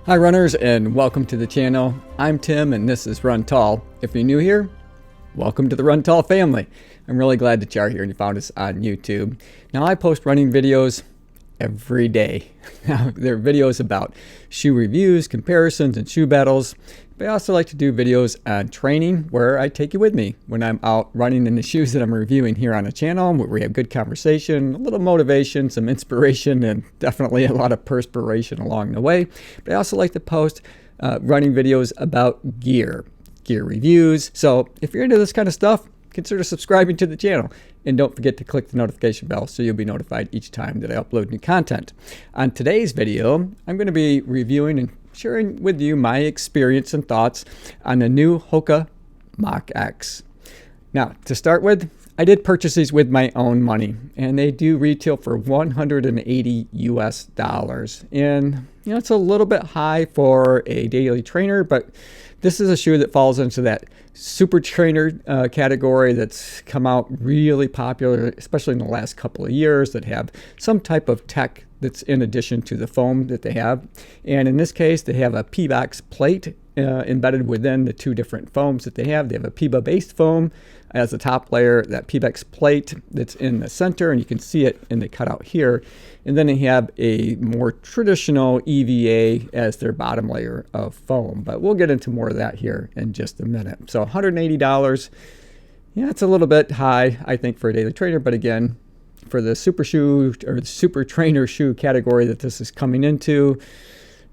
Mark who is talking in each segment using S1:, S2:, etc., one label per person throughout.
S1: Hi runners, and welcome to the channel. I'm Tim and this is Run Tall. If you're new here, welcome to the Run Tall family. I'm really glad that you are here and you found us on YouTube. Now I post running videos every day. Now they're videos about shoe reviews, comparisons, and shoe battles. But I also like to do videos on training where I take you with me when I'm out running in the shoes that I'm reviewing here on the channel, where we have good conversation, a little motivation, some inspiration, and definitely a lot of perspiration along the way. But I also like to post running videos about gear reviews. So if you're into this kind of stuff, consider subscribing to the channel. And don't forget to click the notification bell so you'll be notified each time that I upload new content. On today's video, I'm going to be reviewing and sharing with you my experience and thoughts on the new Hoka Mach X. Now, to start with, I did purchase these with my own money, and they do retail for $180 US. And you know, it's a little bit high for a daily trainer, but this is a shoe that falls into that super trainer category that's come out really popular, especially in the last couple of years, that have some type of tech that's in addition to the foam that they have. And in this case, they have a P-Box plate embedded within the two different foams that they have. They have a PIBA-based foam as the top layer, that P-Box plate that's in the center, and you can see it in the cutout here. And then they have a more traditional EVA as their bottom layer of foam. But we'll get into more of that here in just a minute. So $180, yeah, it's a little bit high, I think, for a daily trainer. But again, for the super shoe or the super trainer shoe category that this is coming into,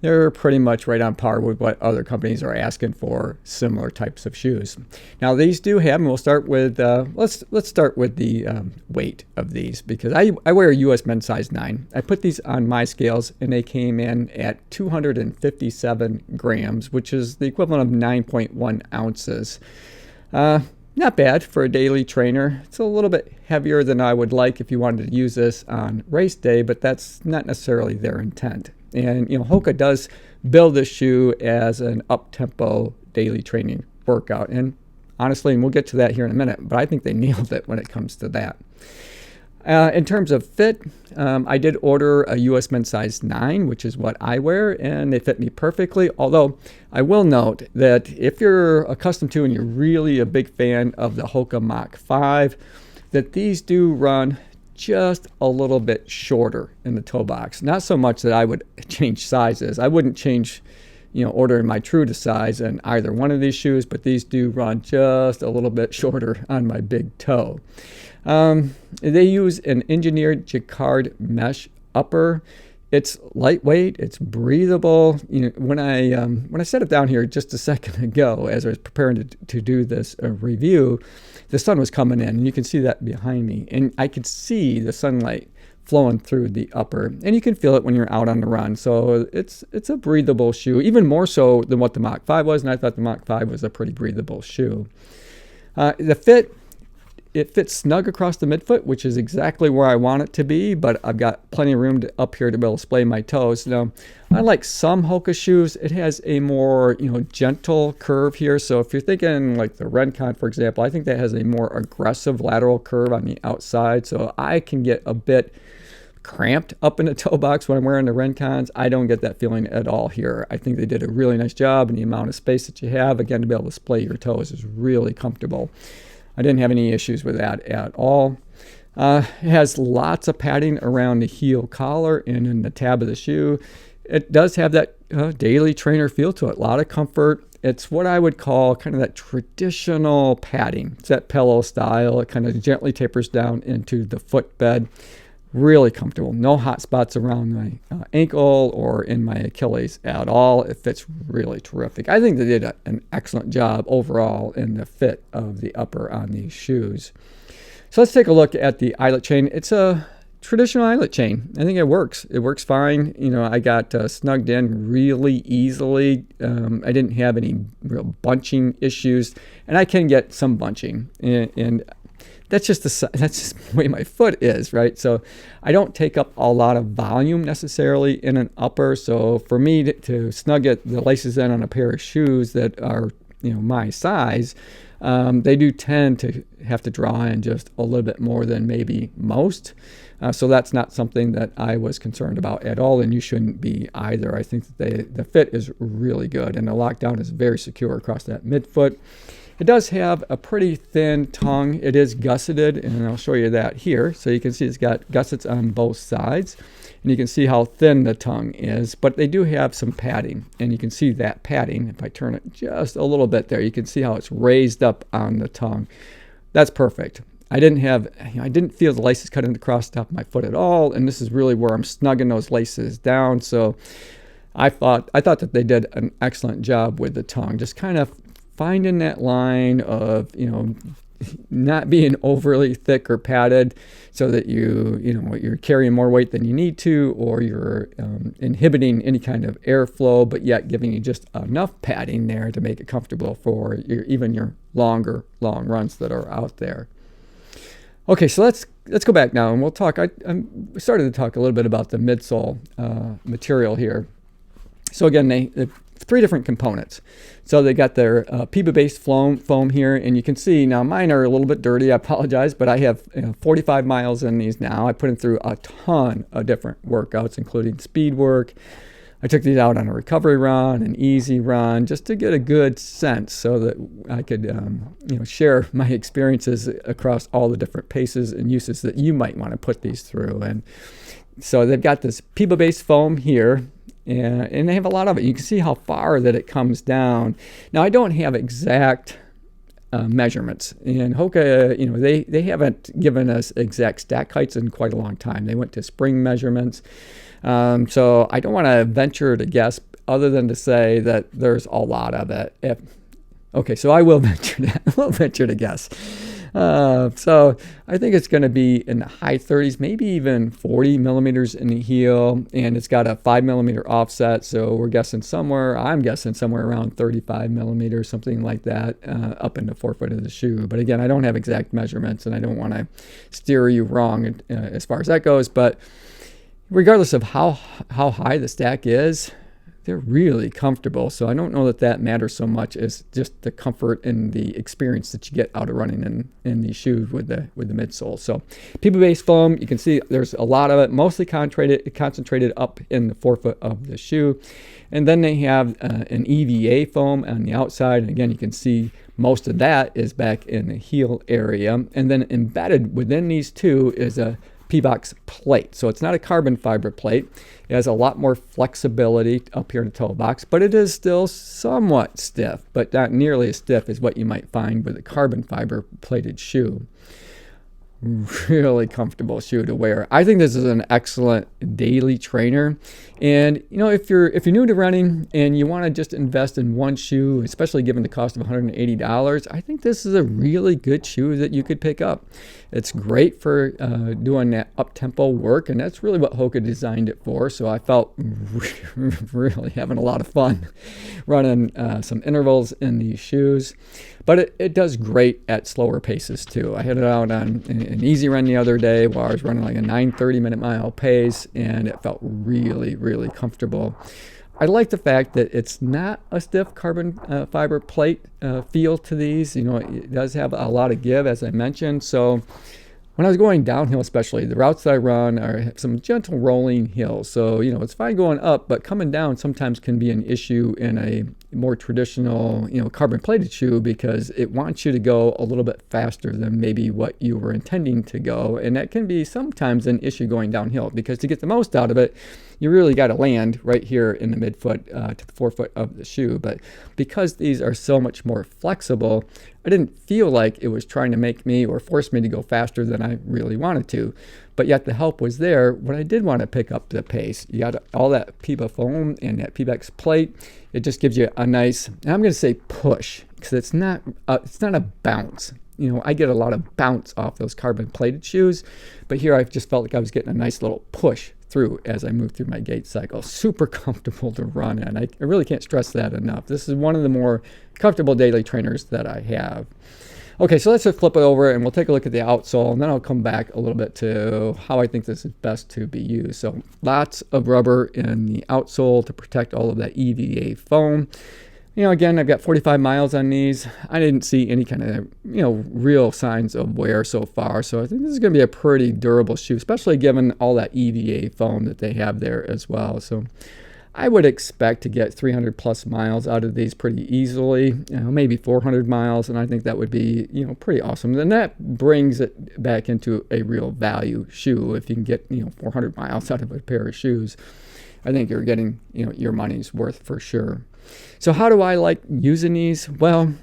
S1: they're pretty much right on par with what other companies are asking for similar types of shoes. Now these do have, and we'll start with, let's start with the weight of these, because I wear a US men's size 9. I put these on my scales and they came in at 257 grams, which is the equivalent of 9.1 ounces. Not bad for a daily trainer. It's a little bit heavier than I would like if you wanted to use this on race day, but that's not necessarily their intent. And you know, Hoka does build this shoe as an up-tempo daily training workout. And honestly, and we'll get to that here in a minute, but I think they nailed it when it comes to that. In terms of fit, I did order a US men's size 9, which is what I wear, and they fit me perfectly. Although I will note that if you're accustomed to and you're really a big fan of the Hoka Mach 5, that these do run just a little bit shorter in the toe box. Not so much that I would change sizes. I wouldn't change, you know, ordering my true to size in either one of these shoes, but these do run just a little bit shorter on my big toe. They use an engineered jacquard mesh upper. It's lightweight, it's breathable. You know, when I set it down here just a second ago, as I was preparing to do this review, the sun was coming in, and you can see that behind me, and I could see the sunlight flowing through the upper, and you can feel it when you're out on the run. So it's a breathable shoe, even more so than what the Mach 5 was, and I thought the Mach 5 was a pretty breathable shoe. The fit. It fits snug across the midfoot, which is exactly where I want it to be, but I've got plenty of room up here to be able to splay my toes. Now, unlike some Hoka shoes, it has a more, you know, gentle curve here. So if you're thinking like the Rencon, for example, I think that has a more aggressive lateral curve on the outside. So I can get a bit cramped up in the toe box when I'm wearing the Rencons. I don't get that feeling at all here. I think they did a really nice job, and the amount of space that you have, again, to be able to splay your toes is really comfortable. I didn't have any issues with that at all. It has lots of padding around the heel collar and in the tab of the shoe. It does have that daily trainer feel to it, a lot of comfort. It's what I would call kind of that traditional padding. It's that pillow style. It kind of gently tapers down into the footbed. Really comfortable. No hot spots around my ankle or in my Achilles at all. It fits really terrific. I think they did an excellent job overall in the fit of the upper on these shoes. So let's take a look at the eyelet chain. It's a traditional eyelet chain. I think it works. It works fine. You know, I got snugged in really easily. I didn't have any real bunching issues, and I can get some bunching, and that's just the way my foot is, right? So I don't take up a lot of volume necessarily in an upper. So for me to snug it, the laces in on a pair of shoes that are, you know, my size, they do tend to have to draw in just a little bit more than maybe most. So that's not something that I was concerned about at all, and you shouldn't be either. I think that the fit is really good, and the lockdown is very secure across that midfoot. It does have a pretty thin tongue. It is gusseted, and I'll show you that here. So you can see it's got gussets on both sides, and you can see how thin the tongue is, but they do have some padding, and you can see that padding. If I turn it just a little bit there, you can see how it's raised up on the tongue. That's perfect. I didn't feel the laces cutting across the top of my foot at all, and this is really where I'm snugging those laces down. So I thought that they did an excellent job with the tongue, just kind of finding that line of, not being overly thick or padded so that you're carrying more weight than you need to, or you're inhibiting any kind of airflow, but yet giving you just enough padding there to make it comfortable for even your long runs that are out there. Okay, so let's go back now, and we'll talk. I started to talk a little bit about the midsole material here. So again, they have 3 different components. So they got their PEBA-based foam here, and you can see now mine are a little bit dirty. I apologize, but I have 45 miles in these now. I put them through a ton of different workouts, including speed work. I took these out on a recovery run, an easy run, just to get a good sense so that I could share my experiences across all the different paces and uses that you might want to put these through. And so they've got this PEBA-based foam here, and they have a lot of it. You can see how far that it comes down. Now, I don't have exact measurements, and Hoka, they haven't given us exact stack heights in quite a long time. They went to spring measurements. So I don't want to venture to guess other than to say that there's a lot of it. Okay, so I will venture to guess. So I think it's going to be in the high 30s, maybe even 40 millimeters in the heel, and it's got a 5 millimeter offset. So I'm guessing somewhere around 35 millimeters, something like that, up in the forefoot of the shoe. But again, I don't have exact measurements, and I don't want to steer you wrong as far as that goes. But regardless of how high the stack is, they're really comfortable. So I don't know that matters so much as just the comfort and the experience that you get out of running in these shoes with the midsole. So PEBA-based foam, you can see there's a lot of it, mostly concentrated up in the forefoot of the shoe. And then they have an EVA foam on the outside. And again, you can see most of that is back in the heel area. And then embedded within these two is a P-box plate. So it's not a carbon fiber plate. It has a lot more flexibility up here in the toe box, but it is still somewhat stiff, but not nearly as stiff as what you might find with a carbon fiber plated shoe. Really comfortable shoe to wear. I think this is an excellent daily trainer. And if you're new to running and you want to just invest in one shoe, especially given the cost of $180, I think this is a really good shoe that you could pick up. It's great for doing that up-tempo work, and that's really what Hoka designed it for. So I felt really having a lot of fun running some intervals in these shoes. But it does great at slower paces too. I had it out on an easy run the other day while I was running like a 9:30-minute mile pace, and it felt really, really comfortable. I like the fact that it's not a stiff carbon fiber plate feel to these. It does have a lot of give, as I mentioned. So when I was going downhill, especially, the routes that I run are some gentle rolling hills. So, it's fine going up, but coming down sometimes can be an issue in a more traditional, carbon plated shoe, because it wants you to go a little bit faster than maybe what you were intending to go. And that can be sometimes an issue going downhill, because to get the most out of it, you really got to land right here in the midfoot to the forefoot of the shoe. But because these are so much more flexible, I didn't feel like it was trying to make me or force me to go faster than I really wanted to. But yet the help was there when I did want to pick up the pace. You got all that PEBA foam and that PEBX plate. It just gives you a nice, and I'm going to say push, because it's not a bounce. I get a lot of bounce off those carbon plated shoes, but here I just felt like I was getting a nice little push through as I move through my gait cycle. Super comfortable to run in. I really can't stress that enough. This is one of the more comfortable daily trainers that I have. Okay, so let's just flip it over and we'll take a look at the outsole, and then I'll come back a little bit to how I think this is best to be used. So lots of rubber in the outsole to protect all of that EVA foam. You know, again, I've got 45 miles on these. I didn't see any kind of, you know, real signs of wear so far. So I think this is going to be a pretty durable shoe, especially given all that EVA foam that they have there as well. So I would expect to get 300 plus miles out of these pretty easily, you know, maybe 400 miles. And I think that would be, you know, pretty awesome. And that brings it back into a real value shoe. If you can get, you know, 400 miles out of a pair of shoes, I think you're getting, you know, your money's worth for sure. So how do I like using these? Well,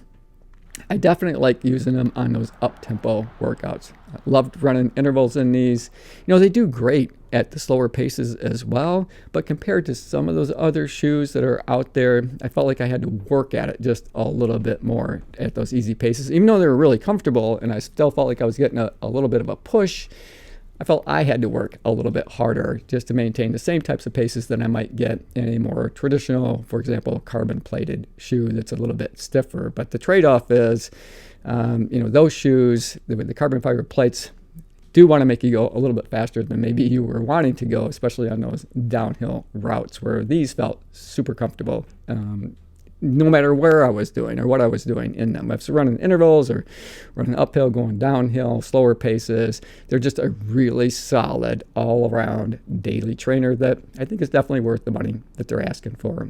S1: I definitely like using them on those up-tempo workouts. I loved running intervals in these. You know, they do great at the slower paces as well, but compared to some of those other shoes that are out there, I felt like I had to work at it just a little bit more at those easy paces. Even though they were really comfortable and I still felt like I was getting a little bit of a push, I felt I had to work a little bit harder just to maintain the same types of paces that I might get in a more traditional, for example, carbon plated shoe that's a little bit stiffer. But the trade-off is, you know, those shoes with the carbon fiber plates do want to make you go a little bit faster than maybe you were wanting to go, especially on those downhill routes where these felt super comfortable. No matter where I was doing or what I was doing in them. If it's running intervals or running uphill, going downhill, slower paces, they're just a really solid all-around daily trainer that I think is definitely worth the money that they're asking for.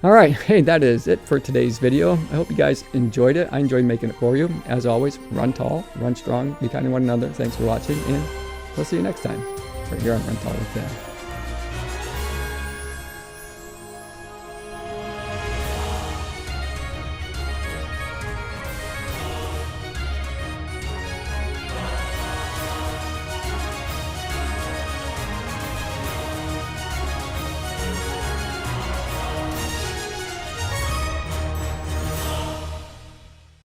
S1: All right, hey, that is it for today's video. I hope you guys enjoyed it. I enjoyed making it for you. As always, run tall, run strong, be kind to one another. Thanks for watching, and we'll see you next time right here on Run Tall with Tim.